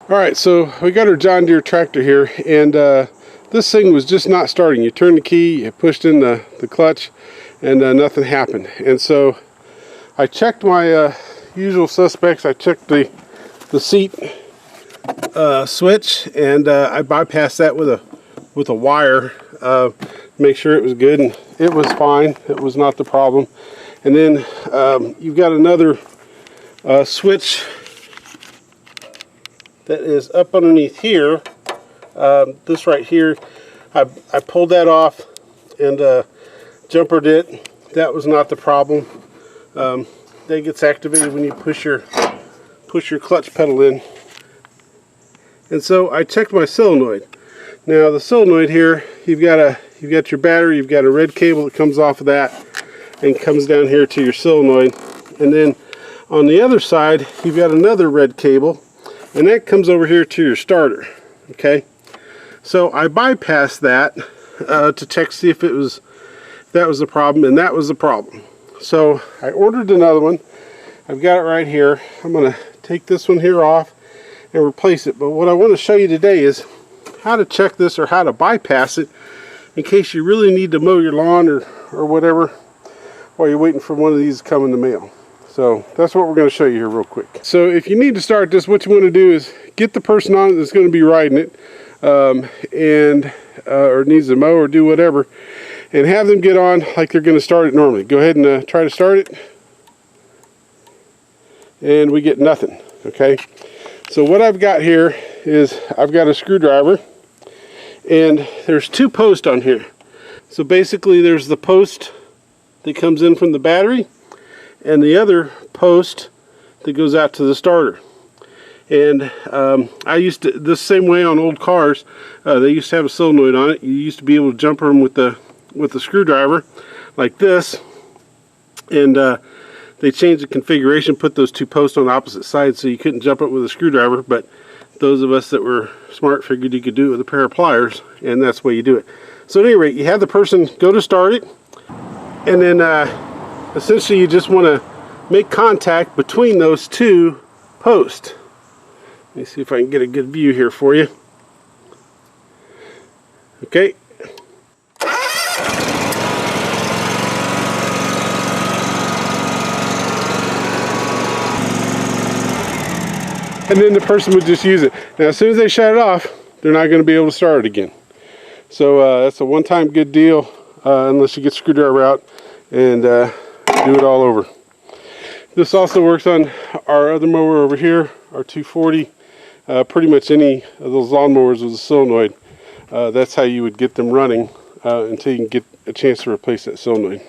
Alright, so we got our John Deere tractor here, and this thing was just not starting. You turned the key, you pushed in the clutch, and nothing happened. And so I checked my usual suspects. I checked the seat switch, and I bypassed that with a wire, make sure it was good, and it was fine. It was not the problem. And then you've got another switch that is up underneath here. This right here, I pulled that off and jumpered it. That was not the problem. That gets activated when you push your clutch pedal in. And so I checked my solenoid. Now the solenoid here, you've got your battery, you've got a red cable that comes off of that and comes down here to your solenoid. And then on the other side, you've got another red cable, and that comes over here to your starter. Okay, so I bypassed that to check, see if that was the problem, and that was the problem. So I ordered another one. I've got it right here. I'm going to take this one here off and replace it. But what I want to show you today is how to check this, or how to bypass it, in case you really need to mow your lawn or whatever while you're waiting for one of these to come in the mail. So that's what we're going to show you here real quick. So if you need to start this, what you want to do is get the person on it that's going to be riding it, or needs to mow or do whatever, and have them get on like they're going to start it normally. Go ahead and try to start it, and we get nothing. Okay, so what I've got here is I've got a screwdriver, and there's two posts on here. So basically there's the post that comes in from the battery, and the other post that goes out to the starter. And I used to, this same way on old cars, they used to have a solenoid on it. You used to be able to jumper them with the screwdriver like this, and they changed the configuration, put those two posts on opposite sides so you couldn't jump it with a screwdriver. But those of us that were smart figured you could do it with a pair of pliers, and that's the way you do it. So at any rate, you have the person go to start it, and then essentially you just want to make contact between those two posts. Let me see if I can get a good view here for you. Okay. And then the person would just use it. Now as soon as they shut it off, they're not going to be able to start it again. So that's a one-time good deal, unless you get the screwdriver out and do it all over. This also works on our other mower over here, our 240. Pretty much any of those lawnmowers with a solenoid. That's how you would get them running until you can get a chance to replace that solenoid.